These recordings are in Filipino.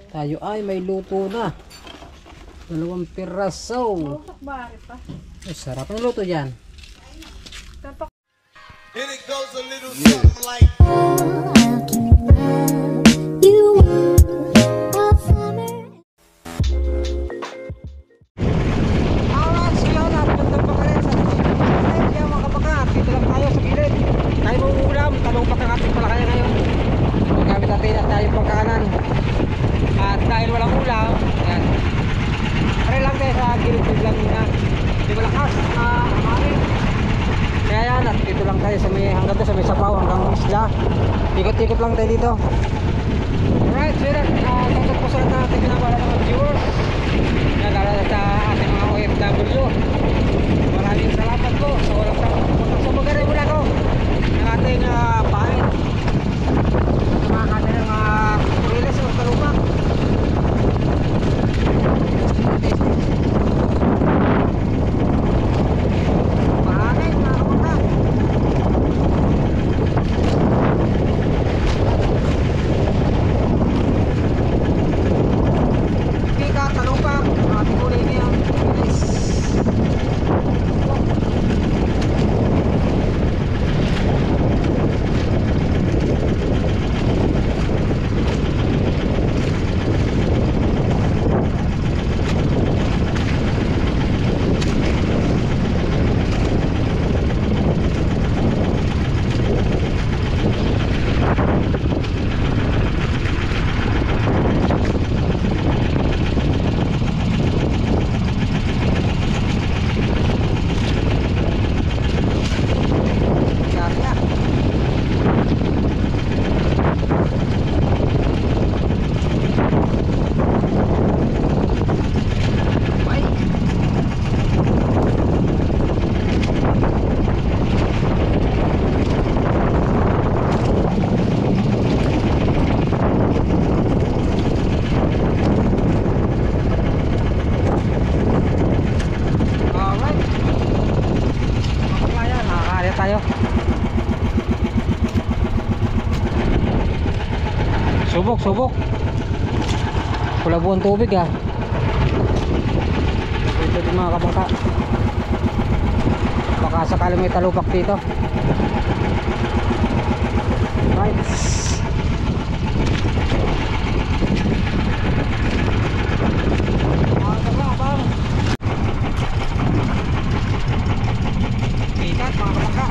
Tayo ay may luto na. 2 piraso. Ay, sarap. Ang luto dyan? And it goes a little something like at dahil walang ulam, ayan. Pare lang tayo sa gilid lang na hindi malakas hangin. Kaya yan, at dito lang tayo sa may hanggang doon sa may sabaw hanggang isla. Ikot-ikot lang tayo dito. Alright, so yun, tungkol po sa ating pinabala ng mga viewers nagala sa ating mga OFW. Maraming salamat po sa walang sa magaray mula ko ng ating pain sa mga kanilang mga riles o kalupak. Maraming mga kapunta. Pika, talupak, ating uli niya. Subok pula buong tubig ito din mga kabangka, baka sakaling may talupak dito. Right. Ikat mga kabangka.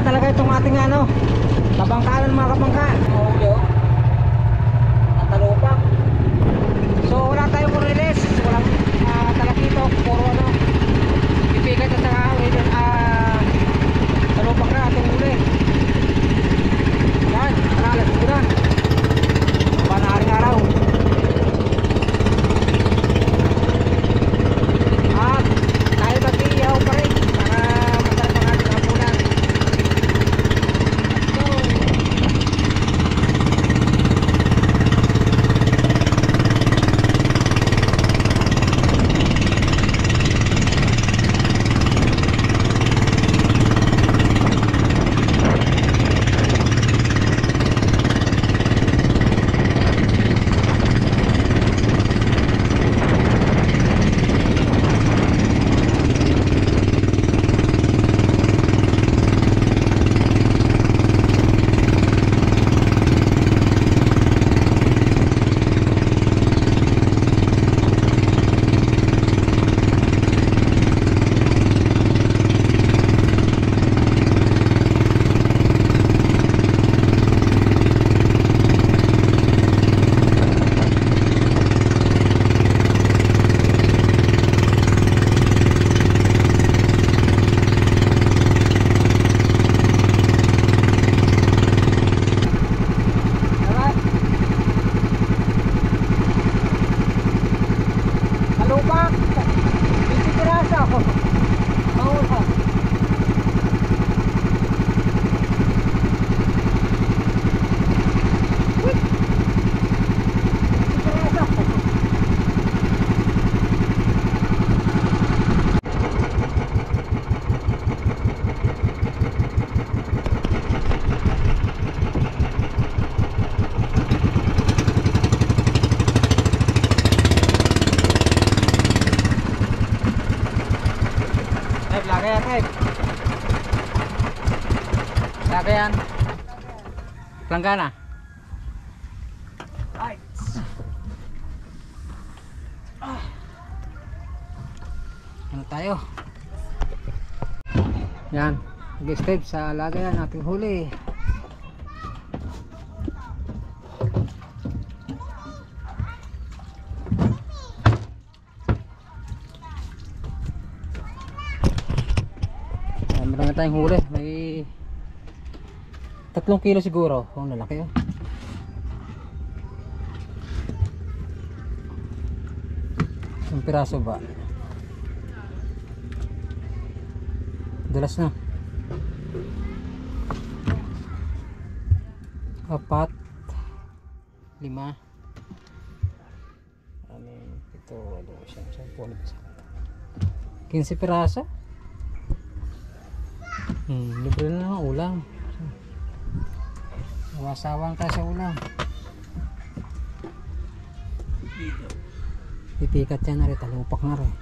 talaga itong ating ano, kabangkaan mga kabangka. Mahuli oh. Ang talupak. So wala tayong release, walang talakito, puro ano, ipigat at saka talupak na ating huli. Yan, kanalas ko na. Panaharing araw. At tayo mag-iihaw pa rin para masarap ang ating hapunan. Let's go! Lagayan. Langgana. Ay. Ano tayo? Yan. Nag-step sa lagayan nating huli. Marami tayong huli. May 3 kilo siguro. Ang lalaki oh. Isang piraso ba? Dalas na. 4 5 6 15 piraso. Libre na ng ulam. Wasawang tayo sa ulam. Ipikat yan na rin. Talupak na rin.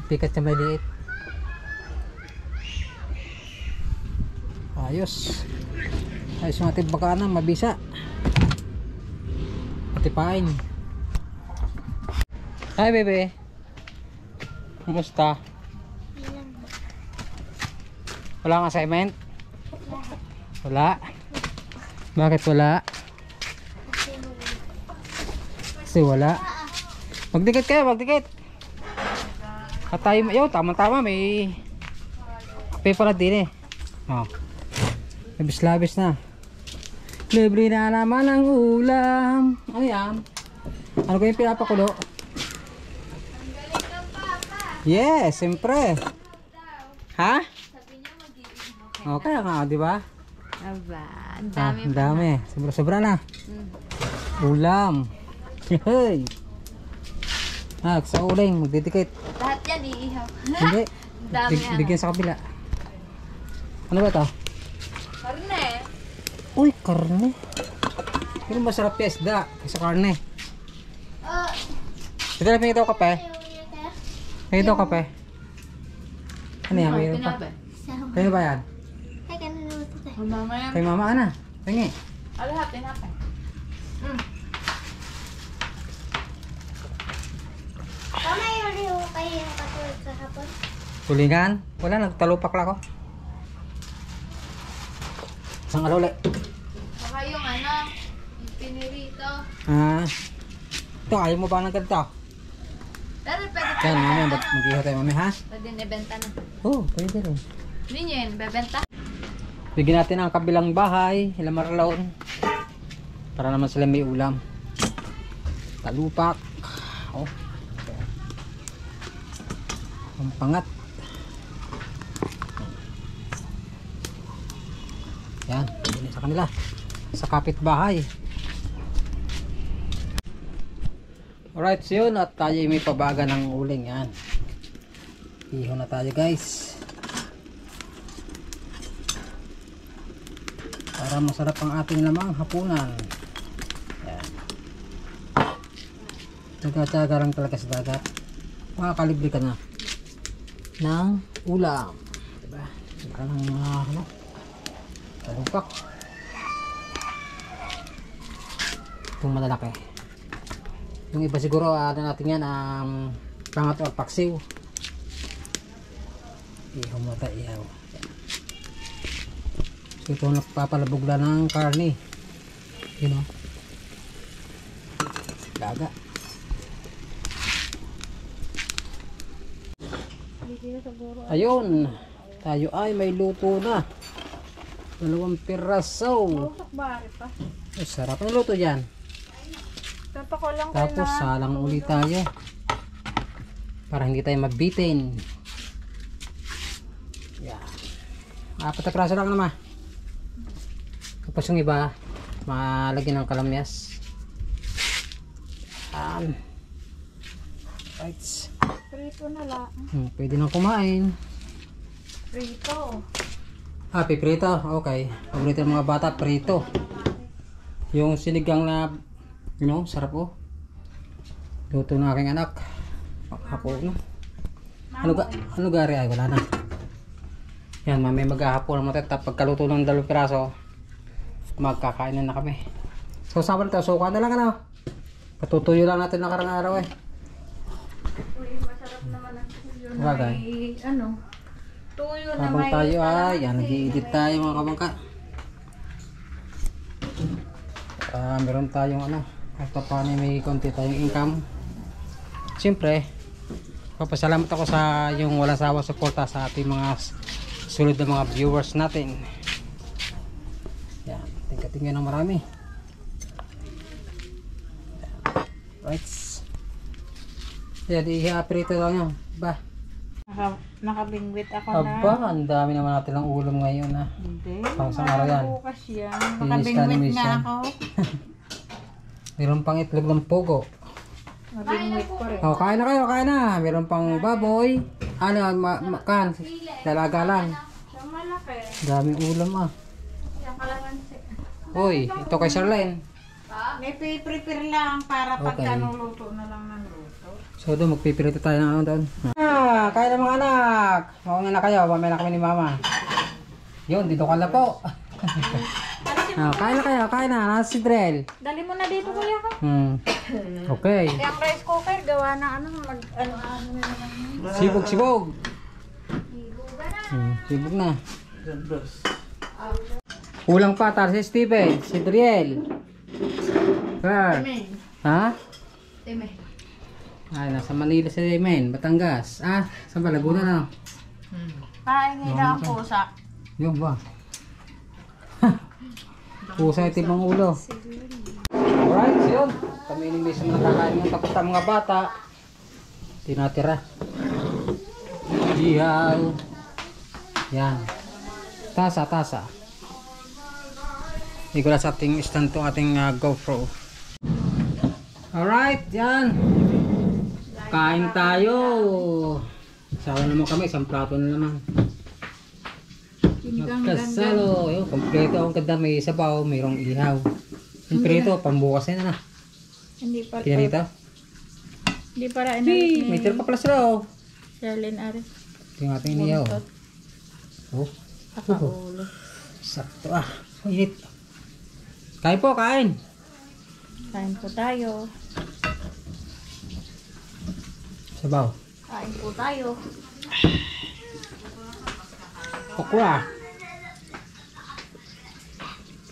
Ipikat yan maliit. Ayos. Ayos yung ating bakanan. Mabisa. Patipain. Hi bebe. Kumusta? Wala kang assignment? Wala. Bakit wala? Kasi wala. Magdikit kayo, magdikit. At tayo, yo, tama-tama, may paper na din eh. Oh. Labis-labis na. Libre na naman ang ulam. Ano yan? Ano ko yung pinapakulo? Yes, siyempre. Ha? Okay nga, di ba? Aba, ang dami Ang dami. Sobra-sobra na. Ulam. Hey. Sa uling, magdidikit. Lahat yan iihaw. Hindi. Dami Bigyan sa kabila. Ano ba ito? Karne. Uy, karne. Pero masarap yung isda kaysa karne. Ito na pingin ito kape. Pingin ito kape. Ano yan? Mayroon pa. Kaya ba yan? Mamaya. Kay mama ana. Tingi. Lahat, tinapay. Mama, yun kayo katulad kahapon. Tulingan? Wala, nagtalupak lang ako. Isang alole. Baka yung ano, yung pinirito. Ah. Ito, ayaw mo ba ng ganito? Pero pwede Yan, pala. mami, mag-ihaw tayo, mami, ha? Pwede nibenta na. Oo, pwede rin. Hindi nyo yun, bebenta. Bigyan natin ang kabilang bahay, Ilamarlaon. Para naman sila may ulam. Talupak. Oh. Ang pangat. Yan, bigyan sa kanila. Sa kapitbahay. Alright, so yun. At tayo may pabaga ng uling. Yan. Ihaw na tayo, guys. Para masarap ang ating lamang hapunan. Yan. Nagkatsaga lang talaga sa dagat. Makakalibre ka na ng ulam. Diba? Parang ano, talupak. Itong malalaki. Yung iba siguro ano natin yan pangat o paksiw. Ihaw mo tayo, ihaw. So ito nagpapalabog lang ng karne. You know, daga. Ayun, tayo ay may luto na. 2 piraso. Sarap ang luto dyan. Tapos salang ulit tayo para hindi tayo mabitin. Yan. 4 na piraso lang naman. Tapos yung iba malagyan ng kalamyas. Right. Prito na lang. Pwede nang kumain. Prito. Piprito. Okay. Paborito ng mga bata, prito. Yung sinigang na, you know, sarap oh. Luto ng aking anak. Ako no. Ano gari ay wala na. Yan, mamaya maghahapon mo tayo. Pagkaluto ng 2 piraso, magkakain na kami. So saban ito, suka na lang ano. Patutuyo lang natin ng karang araw eh. Uy, masarap naman ang tuyo na Bagay. may, ano, tuyo na Habang may tayo ay, kalamansi, yan, nag-i-edit tayo mga kabangka. Meron tayong ano, kahit pa paano may konti tayong income. Siyempre, papasalamat ako sa yung walang sawa suporta sa ating mga sunod na mga viewers natin. Yan, tingkatingin ng marami. Right. Yan, i-aprito lang yun. Ba? Nakabingwit ako Aba, ang dami naman natin ng ulam ngayon ha. Hindi. Pang isang araw yan. Bukas yan. Finish Nakabingwit na nga ako. Meron pang itlog ng pogo. Nakabingwit ko rin. Oh, kain na kayo, kain na. Meron pang baboy. Ano, kan, dalaga lang. Yung malaki. Daming ulam ah. Yung kalamansi. Uy, ito kay Charlene. May prepare lang para Okay. pagkanuluto na lang ng luto. So doon, magpipirito tayo ng ano doon. Kain na mga anak. Mauna na kayo, mamaya na kami ni mama. Yun, dito ka na po. Kain na kayo, kain na. Nasa si Drell. Dali mo na dito kuya ka. Okay. Yung rice cooker, gawa na ano, ano na naman. Sibog, sibog. Sibog na. Kulang pa, tar si Steven, si Driel. Ha? Teme. Ay, nasa Manila si Men, Batangas. Saan ba? Laguna na. Pahingi na ang pusa. Yung ba? Pusa itim ang ulo. Alright, so yun. Kami ni Miss nakakain ng tapos ang mga bata. Tinatira. Ihaw. Yan. Tasa, tasa. Igula sa ating stand to ating GoPro. Alright, yan. Kain tayo. Sawa naman kami, isang plato na naman. Magkasalo. Yung kompleto ang ganda, may sabaw, mayroong ihaw. Yung prito, pambukas na na. Hindi pa. Pinarito. Hindi para May tira pa pala sila oh. Charlene Aris. Ito yung ating ihaw. Oh. Kakaulo. Sakto ah. Init. Kain po, kain. Kain po tayo. Sabaw. Kain po tayo. Okra.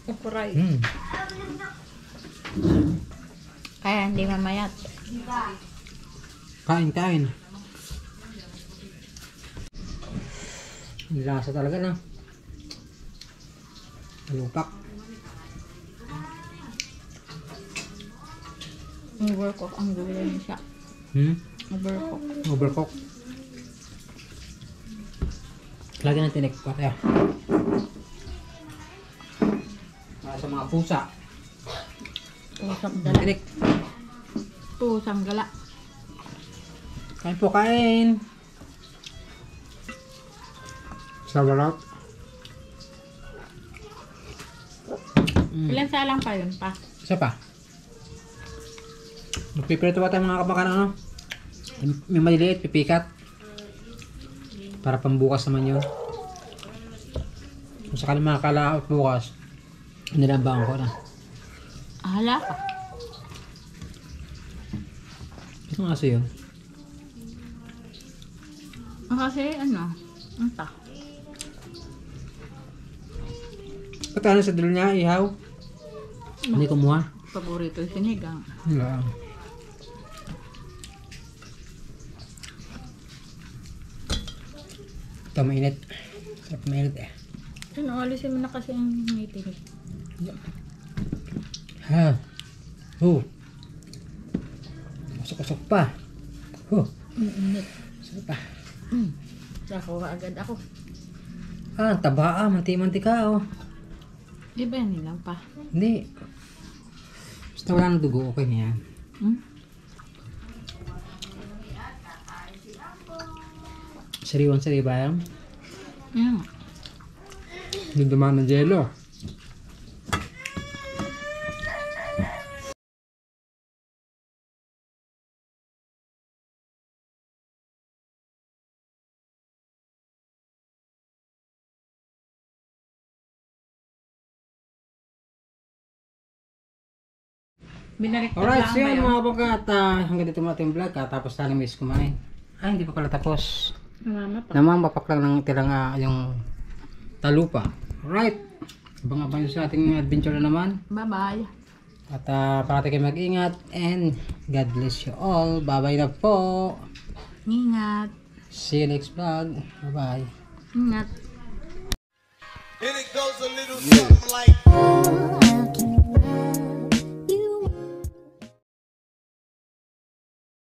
Upuray. Kaya hindi mamayat. Kain. Ang lasa talaga na. Lupak. Overcook ang gulay siya. Overcook. Overcook. Lagi ng tinikpat eh. Para sa mga pusa. Pusang gala. Tinik. Pusang gala. Kain po, kain. Sarap. Ilan salang pa yun pa? Isa pa. Magpipirito ba tayo mga kabakaran, ano? May maliliit, pipikat. Para pambukas naman yun. Kung sakali makakalaot bukas, nilambangan ko na. Hala ka. Ito nga kasi yun. Kasi ano? Ang ta. Pati ano sa dulo niya, ihaw? Hindi kumuha. Paborito yung sinigang. Wala. Ito mainit. Sarap mainit eh. Ano, alisin mo na kasi ang ngiti. Ha. Masok-masok pa. Init. Sarap pa. Nakuha agad ako. Taba manti-manti ka oh. Di ba yan nilang pa? Hindi. Basta wala ng dugo, okay na yan. Sariwan ba yan? Hindi dumaan ng jello. Binaliktad Alright, lang so ba yun yun? mga bagat, hanggang dito mga ating vlog, tapos tayo miss kumain. Hindi pa pala tapos. Mama pa. Namang papaklang ng tirang yung talupa. Alright, abang-abang sa ating adventure na naman. Bye-bye. At parati kayo mag-ingat and God bless you all. Bye-bye na po. Ingat. See you next vlog. Bye-bye. Ingat. And it goes a little something like